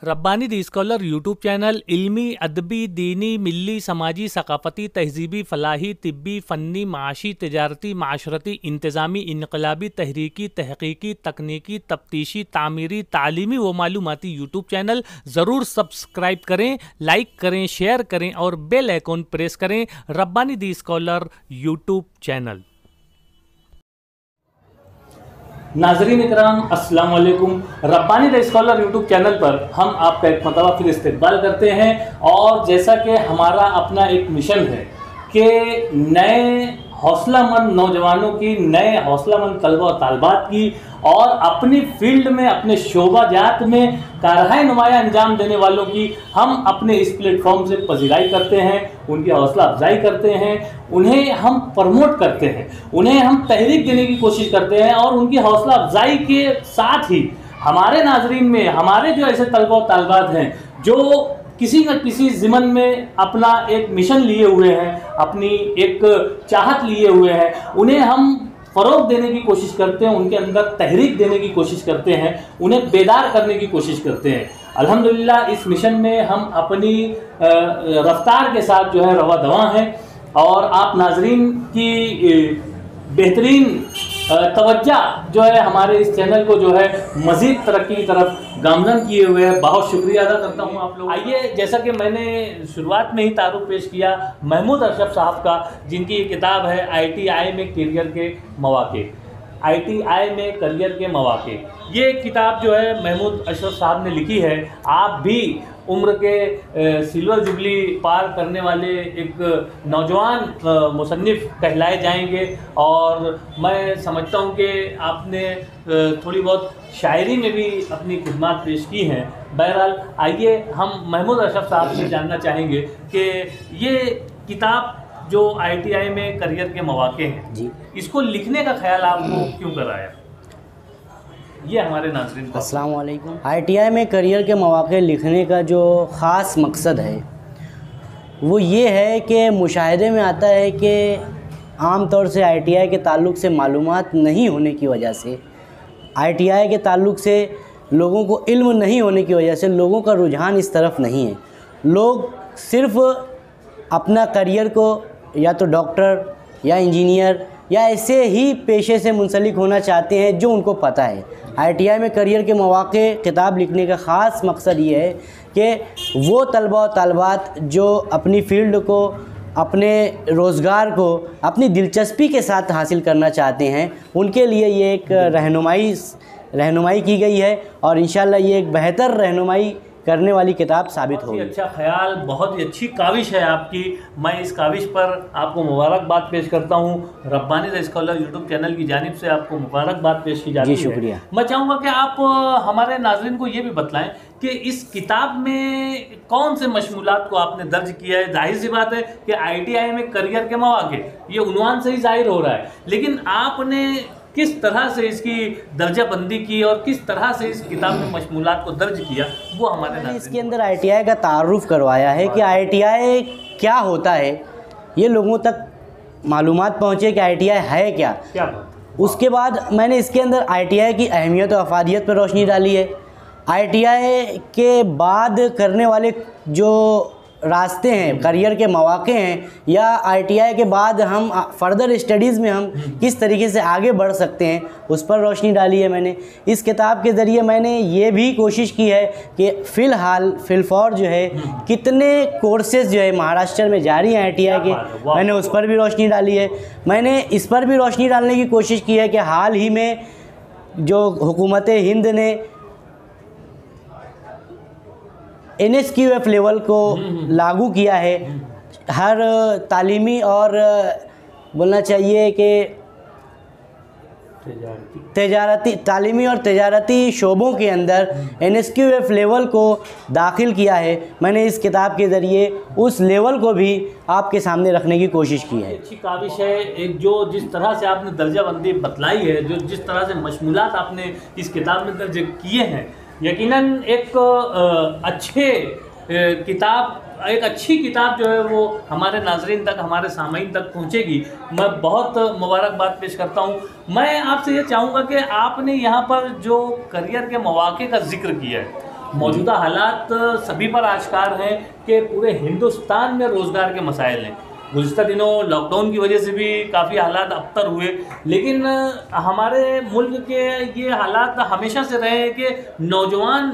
रब्बानी दी scholar YouTube channel इल्मी, अदबी, दीनी, मिली, समाजी, सकाफती, तहजीबी, फलाही, तिब्बी, फ़न्नी, माशी, तजारती, माशरती, इंतज़ामी, इनकलाबी, तहरीकी, तहकीकी, तकनीकी, तफ्तीशी, तामीरी, तालीमी व मालूमाती यूट्यूब चैनल ज़रूर सब्सक्राइब करें, लाइक करें, शेयर करें और बेल आइकॉन प्रेस करें। रब्बानी दी स्कॉलर यूट्यूब चैनल। नाज़रीन इकराम, अस्सलाम वालेकुम। Rabbani the scholar YouTube channel पर हम आपका एक मरतबा फिर इस्तकबाल करते हैं। और जैसा कि हमारा अपना एक मिशन है कि नए हौसलामंद नौजवानों की, नए हौसलामंद तलबा और तालबात की और अपनी फील्ड में, अपने शोबाजात में कारहाय नुमाया अंजाम देने वालों की हम अपने इस प्लेटफॉर्म से पजीराई करते हैं, उनकी हौसला अफजाई करते हैं, उन्हें हम प्रमोट करते हैं, उन्हें हम तहरीक देने की कोशिश करते हैं। और उनकी हौसला अफजाई के साथ ही हमारे नाजरीन में हमारे जो ऐसे तलबा और तालबात हैं जो किसी न किसी ज़िमन में अपना एक मिशन लिए हुए हैं, अपनी एक चाहत लिए हुए हैं, उन्हें हम फ़रोग़ देने की कोशिश करते हैं, उनके अंदर तहरीक देने की कोशिश करते हैं, उन्हें बेदार करने की कोशिश करते हैं। अल्हम्दुलिल्लाह इस मिशन में हम अपनी रफ्तार के साथ जो है रवा दवा हैं। और आप नाजरीन की बेहतरीन तवज्जो जो है हमारे इस चैनल को जो है मज़ीद तरक्की की तरफ गामज़न किए हुए हैं, बहुत शुक्रिया अदा करता हूँ आप लोग। आइए, जैसा कि मैंने शुरुआत में ही तारुफ पेश किया महमूद अशरफ साहब का, जिनकी किताब है ITI में करियर के मौक़े। ITI में करियर के मौक़े, ये किताब जो है महमूद अशरफ साहब ने लिखी है। आप भी उम्र के सिल्वर जुबली पार करने वाले एक नौजवान मुसन्निफ़ कहलाए जाएंगे। और मैं समझता हूँ कि आपने थोड़ी बहुत शायरी में भी अपनी खिदमत पेश की हैं। बहरहाल आइए हम महमूद अशरफ साहब से जानना चाहेंगे कि ये किताब जो ITI में करियर के मौक़े हैं जी, इसको लिखने का ख्याल आपको क्यों कराया? ये हमारे नाज़रीन को। अस्सलाम वालेकुम। ITI में करियर के मौक़े लिखने का जो ख़ास मकसद है वो ये है कि मुशाहिदे में आता है कि आम तौर से ITI के ताल्लुक़ से मालूमात नहीं होने की वजह से, ITI के ताल्लुक़ से लोगों को इल्म नहीं होने की वजह से लोगों का रुझान इस तरफ नहीं है। लोग सिर्फ़ अपना करियर को या तो डॉक्टर या इंजीनियर या ऐसे ही पेशे से मुंसलिक होना चाहते हैं जो उनको पता है। ITI में करियर के मौक़े किताब लिखने का ख़ास मकसद ये है कि वो तलबा और तालबात जो अपनी फ़ील्ड को, अपने रोज़गार को अपनी दिलचस्पी के साथ हासिल करना चाहते हैं, उनके लिए ये एक रहनुमाई की गई है। और इंशाअल्लाह ये एक बेहतर रहनुमाई करने वाली किताब साबित होगी। बहुत ही अच्छा ख्याल, बहुत ही अच्छी काविश है आपकी। मैं इस काविश पर आपको मुबारकबाद पेश करता हूँ। Rabbani the scholar YouTube channel की जानिब से आपको मुबारकबाद पेश की जाती है। जी शुक्रिया। मैं चाहूँगा कि आप हमारे नाज़रीन को ये भी बतलाएं कि इस किताब में कौन से मशमूलात को आपने दर्ज किया है। जाहिर सी बात है कि ITI में करियर के मौक़े, ये उन्वान से ही जाहिर हो रहा है, लेकिन आपने किस तरह से इसकी दर्जाबंदी की और किस तरह से इस किताब में मशमूलात को दर्ज किया, वो हमारे इसके अंदर ITI का तारुफ करवाया है कि ITI क्या होता है, ये लोगों तक मालूमात पहुँचे कि ITI है क्या। उसके बाद मैंने इसके अंदर ITI की अहमियत और अफादियत पर रोशनी डाली है। ITI के बाद करने वाले जो रास्ते हैं, करियर के मौक़े हैं, या ITI के बाद हम फ़र्दर स्टडीज़ में हम किस तरीके से आगे बढ़ सकते हैं, उस पर रोशनी डाली है मैंने। इस किताब के ज़रिए मैंने ये भी कोशिश की है कि फ़िलफ़ौर जो है कितने कोर्सेज़ जो है महाराष्ट्र में जारी हैं ITI के, मैंने उस पर भी रोशनी डाली है। मैंने इस पर भी रोशनी डालने की कोशिश की है कि हाल ही में जो हुकूमत हिंद ने NSQF लेवल को लागू किया है, हर तालीमी और बोलना चाहिए कि तालीमी और तजारती शोबों के अंदर NSQF लेवल को दाखिल किया है। मैंने इस किताब के ज़रिए उस लेवल को भी आपके सामने रखने की कोशिश की है। अच्छी काविश है। एक जो जिस तरह से आपने दर्जाबंदी बतलाई है, जो जिस तरह से मशमूलात आपने इस किताब में दर्ज किए हैं, यकीनन एक अच्छी किताब जो है वो हमारे नाजरीन तक, हमारे सामीन तक पहुंचेगी। मैं बहुत मुबारकबाद पेश करता हूं। मैं आपसे ये चाहूँगा कि आपने यहाँ पर जो करियर के मौक़े का जिक्र किया है, मौजूदा हालात सभी पर आश्कार हैं कि पूरे हिंदुस्तान में रोज़गार के मसाइल हैं। गुज़िश्ता दिनों लॉकडाउन की वजह से भी काफ़ी हालात अबतर हुए, लेकिन हमारे मुल्क के ये हालात हमेशा से रहे हैं कि नौजवान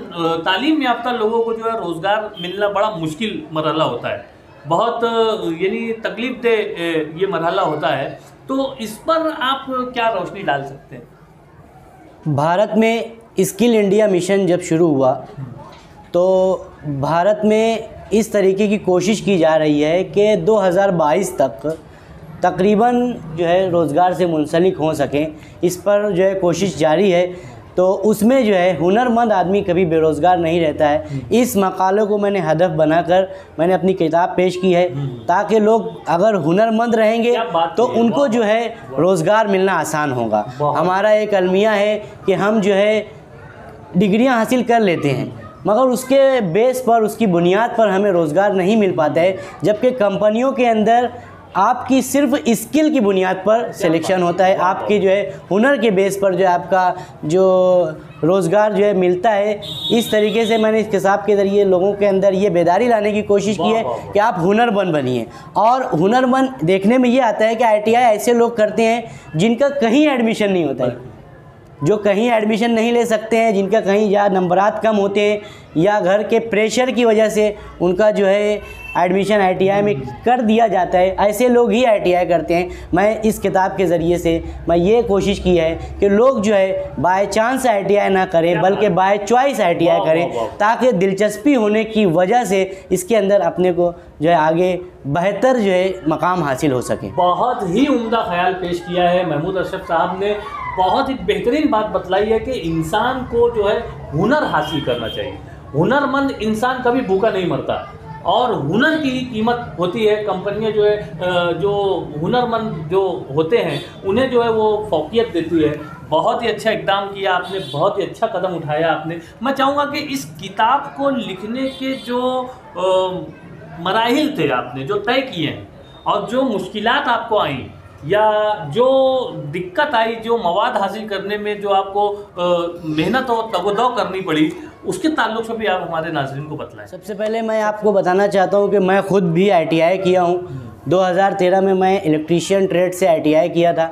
तालीम याफ्ता लोगों को जो है रोज़गार मिलना बड़ा मुश्किल मरहला होता है, बहुत यानी तकलीफ दे ये मरहला होता है। तो इस पर आप क्या रोशनी डाल सकते हैं? भारत में स्किल इंडिया मिशन जब शुरू हुआ तो भारत में इस तरीके की कोशिश की जा रही है कि 2022 तक तकरीबन जो है रोज़गार से मुंसलिक हो सकें, इस पर जो है कोशिश जारी है। तो उसमें जो है हुनरमंद आदमी कभी बेरोज़गार नहीं रहता है। इस मकाले को मैंने हदफ बनाकर मैंने अपनी किताब पेश की है, ताकि लोग अगर हुनरमंद रहेंगे तो उनको जो है रोज़गार मिलना आसान होगा। हमारा एक अलमिया है कि हम जो है डिग्रियां हासिल कर लेते हैं, मगर उसके बेस पर, उसकी बुनियाद पर हमें रोज़गार नहीं मिल पाता है, जबकि कंपनियों के अंदर आपकी सिर्फ स्किल की बुनियाद पर सिलेक्शन होता है, आपकी जो है हुनर के बेस पर जो है आपका जो रोज़गार जो है मिलता है। इस तरीके से मैंने इस किताब के ज़रिए लोगों के अंदर ये बेदारी लाने की कोशिश की है कि आप हुनरमंद बनिए। और हुनरमंद देखने में ये आता है कि ITI ऐसे लोग करते हैं जिनका कहीं एडमिशन नहीं होता है, जो कहीं एडमिशन नहीं ले सकते हैं, जिनका कहीं या नंबरात कम होते हैं या घर के प्रेशर की वजह से उनका जो है एडमिशन ITI में कर दिया जाता है, ऐसे लोग ही ITI करते हैं। मैं इस किताब के ज़रिए से मैं ये कोशिश की है कि लोग जो है बाय चांस ITI ना करें बल्कि बाय चॉइस ITI करें, ताकि दिलचस्पी होने की वजह से इसके अंदर अपने को जो है आगे बेहतर जो है मकाम हासिल हो सके। बहुत ही उम्दा ख्याल पेश किया है महमूद अशरफ साहब ने। बहुत ही बेहतरीन बात बतलाई है कि इंसान को जो है हुनर हासिल करना चाहिए। हुनरमंद इंसान कभी भूखा नहीं मरता और हुनर की कीमत होती है। कंपनियां जो है जो हुनरमंद जो होते हैं उन्हें जो है वो फौकियत देती है। बहुत ही अच्छा इक़दाम किया आपने, बहुत ही अच्छा कदम उठाया आपने। मैं चाहूँगा कि इस किताब को लिखने के जो मराहिल थे आपने जो तय किए हैं और जो मुश्किलात आपको आई या जो दिक्कत आई, जो मवाद हासिल करने में जो आपको मेहनत और तगोदौ करनी पड़ी, उसके ताल्लुक से भी आप हमारे नाज़रीन को बतलाएं। सबसे पहले मैं आपको बताना चाहता हूं कि मैं ख़ुद भी ITI किया हूं। 2013 में मैं इलेक्ट्रीशियन ट्रेड से ITI किया था।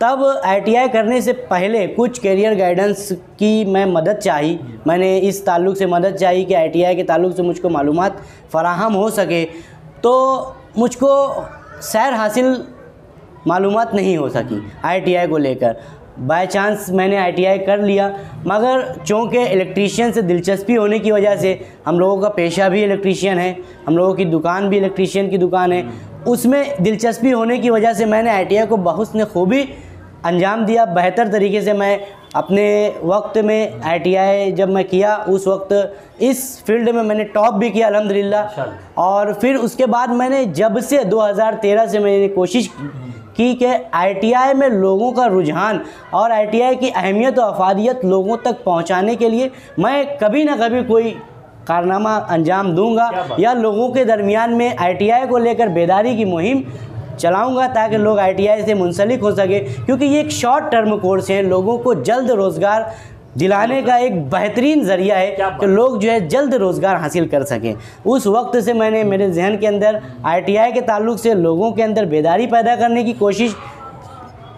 तब ITI करने से पहले कुछ करियर गाइडेंस की मैं मदद चाही, मैंने इस ताल्लुक से मदद चाही कि ITI के ताल्लुक से मुझको मालूमात फ़राहम हो सके। तो मुझको सैर हासिल मालूमात नहीं हो सकी ITI को लेकर। बाय चांस मैंने ITI कर लिया, मगर चूँकि इलेक्ट्रीशियन से दिलचस्पी होने की वजह से, हम लोगों का पेशा भी इलेक्ट्रीशियन है, हम लोगों की दुकान भी इलेक्ट्रीशियन की दुकान है, उसमें दिलचस्पी होने की वजह से मैंने ITI को बहुस्न खूबी अंजाम दिया। बेहतर तरीके से मैं अपने वक्त में ITI जब मैं किया उस वक्त इस फील्ड में मैंने टॉप भी किया अल्हम्दुलिल्लाह। और फिर उसके बाद मैंने जब से 2013 से मैंने कोशिश की कि ITI में लोगों का रुझान और ITI की अहमियत और अफादियत लोगों तक पहुंचाने के लिए मैं कभी ना कभी कोई कारनामा अंजाम दूंगा या लोगों के दरमियान में ITI को लेकर बेदारी की मुहिम चलाऊंगा, ताकि लोग ITI से मुंसलिक हो सके। क्योंकि ये एक शॉर्ट टर्म कोर्स है, लोगों को जल्द रोज़गार दिलाने का एक बेहतरीन ज़रिया है कि लोग जो है जल्द रोज़गार हासिल कर सकें। उस वक्त से मैंने मेरे जहन के अंदर ITI के ताल्लुक़ से लोगों के अंदर बेदारी पैदा करने की कोशिश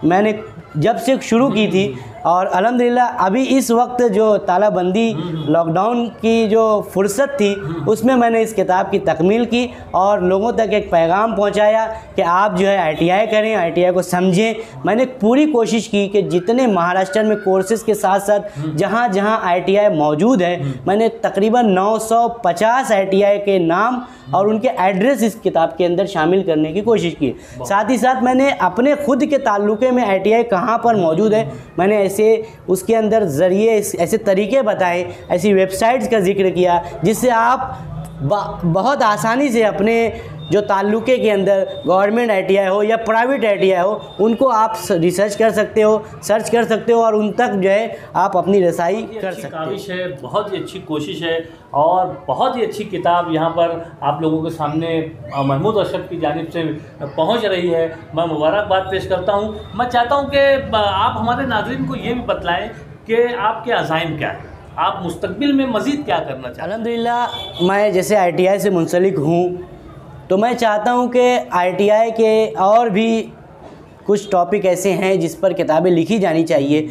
मैंने जब से शुरू की थी। और अल्हम्दुलिल्लाह अभी इस वक्त जो तालाबंदी लॉकडाउन की जो फुर्सत थी उसमें मैंने इस किताब की तकमील की और लोगों तक एक पैगाम पहुंचाया कि आप जो है ITI करें, ITI को समझें। मैंने पूरी कोशिश की कि जितने महाराष्ट्र में कोर्सेज़ के साथ साथ जहां जहां ITI मौजूद है, मैंने तकरीबन 950 ITI के नाम और उनके एड्रेस इस किताब के अंदर शामिल करने की कोशिश की। साथ ही साथ मैंने अपने खुद के ताल्लुक़े में ITI कहाँ पर मौजूद है, मैंने ऐसे उसके अंदर ज़रिए ऐसे तरीके बताए, ऐसी वेबसाइट्स का जिक्र किया जिससे आप बहुत आसानी से अपने जो ताल्लुक़े के अंदर गवर्नमेंट ITI हो या प्राइवेट ITI हो, उनको आप रिसर्च कर सकते हो, सर्च कर सकते हो और उन तक जो है आप अपनी रसाई कर सकते हो। काविश है, बहुत ही अच्छी कोशिश है और बहुत ही अच्छी किताब यहाँ पर आप लोगों के सामने महमूद अशरफ की जानिब से पहुँच रही है। मैं मुबारकबाद पेश करता हूँ। मैं चाहता हूँ कि आप हमारे नाज़रीन को ये भी बतलाएँ कि आपके अज़ाइम क्या है, आप मुस्तकबिल में मज़ीद क्या करना चाहते हैं? अल्हम्दुलिल्लाह मैं जैसे ITI से मुंसलिक हूँ, तो मैं चाहता हूँ कि ITI के और भी कुछ टॉपिक ऐसे हैं जिस पर किताबें लिखी जानी चाहिए।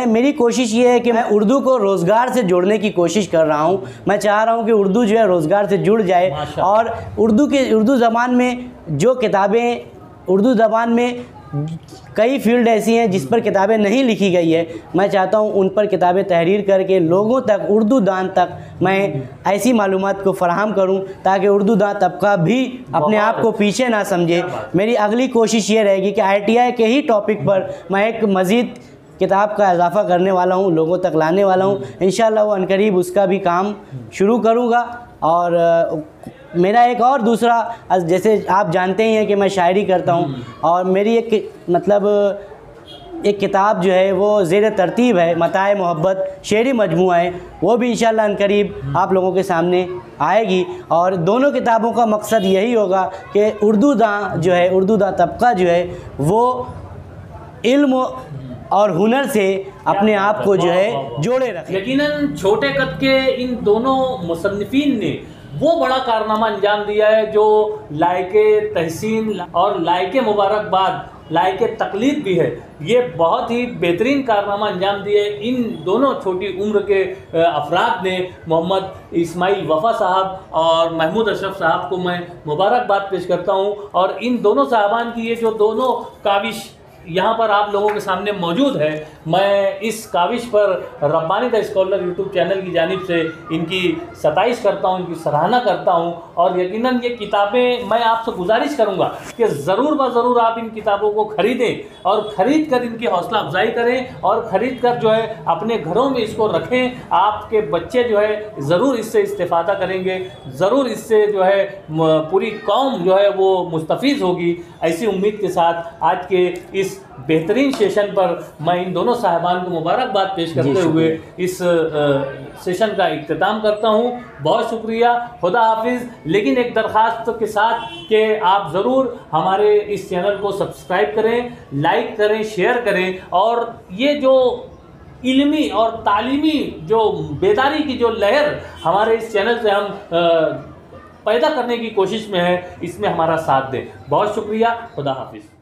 मेरी कोशिश ये है कि मैं उर्दू को रोज़गार से जोड़ने की कोशिश कर रहा हूँ। मैं चाह रहा हूँ कि उर्दू जो है रोज़गार से जुड़ जाए, और उर्दू ज़बान में जो किताबें, उर्दू ज़बान में कई फील्ड ऐसी हैं जिस पर किताबें नहीं लिखी गई है, मैं चाहता हूँ उन पर किताबें तहरीर करके लोगों तक, उर्दू दान तक मैं ऐसी मालूमात को फ़राहम करूँ ताकि उर्दू दान तबका भी अपने आप को पीछे ना समझे। मेरी अगली कोशिश ये रहेगी कि ITI के ही टॉपिक पर मैं एक मज़ीद किताब का इजाफ़ा करने वाला हूँ, लोगों तक लाने वाला हूँ। इंशाअल्लाह वो अनकरीब उसका भी काम शुरू करूँगा। और मेरा एक और दूसरा, जैसे आप जानते ही हैं कि मैं शायरी करता हूँ, और मेरी एक किताब जो है वो ज़ेर तरतीब है, मताए मोहब्बत शेरी मजमूआ है, वो भी इंशाअल्लाह अनकरीब आप लोगों के सामने आएगी। और दोनों किताबों का मकसद यही होगा कि उर्दू दां जो है, उर्दू दां तबका जो है वो इल्म और हुनर से अपने आप को जो है जोड़े रखे। यकीनन छोटे कद के इन दोनों मुसन्निफीन ने वो बड़ा कारनामा अंजाम दिया है जो लायके तहसीन और लायके मुबारकबाद, लायके तकलीद भी है। ये बहुत ही बेहतरीन कारनामा अंजाम दिए इन दोनों छोटी उम्र के अफराद ने। मोहम्मद इस्माइल वफ़ा साहब और महमूद अशरफ साहब को मैं मुबारकबाद पेश करता हूँ। और इन दोनों साहबान की ये जो दोनों काविश यहाँ पर आप लोगों के सामने मौजूद है, मैं इस काविश पर Rabbani the scholar YouTube channel की जानिब से इनकी सताइश करता हूँ, इनकी सराहना करता हूँ। और यकीनन ये किताबें मैं आपसे गुजारिश करूँगा कि ज़रूर ब ज़रूर आप इन किताबों को ख़रीदें और ख़रीद कर इनकी हौसला अफजाई करें और ख़रीद कर जो है अपने घरों में इसको रखें। आपके बच्चे जो है ज़रूर इससे इस्तेफ़ादा करेंगे, ज़रूर इससे जो है पूरी कौम जो है वो मुस्तफ़ीज़ होगी। ऐसी उम्मीद के साथ आज के इस बेहतरीन सेशन पर मैं इन दोनों साहबान को मुबारकबाद पेश करते हुए इस सेशन का इख्तिताम करता हूँ। बहुत शुक्रिया, खुदा हाफिज़। लेकिन एक दरख्वास्त के साथ कि आप ज़रूर हमारे इस चैनल को सब्सक्राइब करें, लाइक करें, शेयर करें, और ये जो इल्मी और तालीमी जो बेदारी की जो लहर हमारे इस चैनल से हम पैदा करने की कोशिश में है, इसमें हमारा साथ दें। बहुत शुक्रिया, खुदा हाफिज़।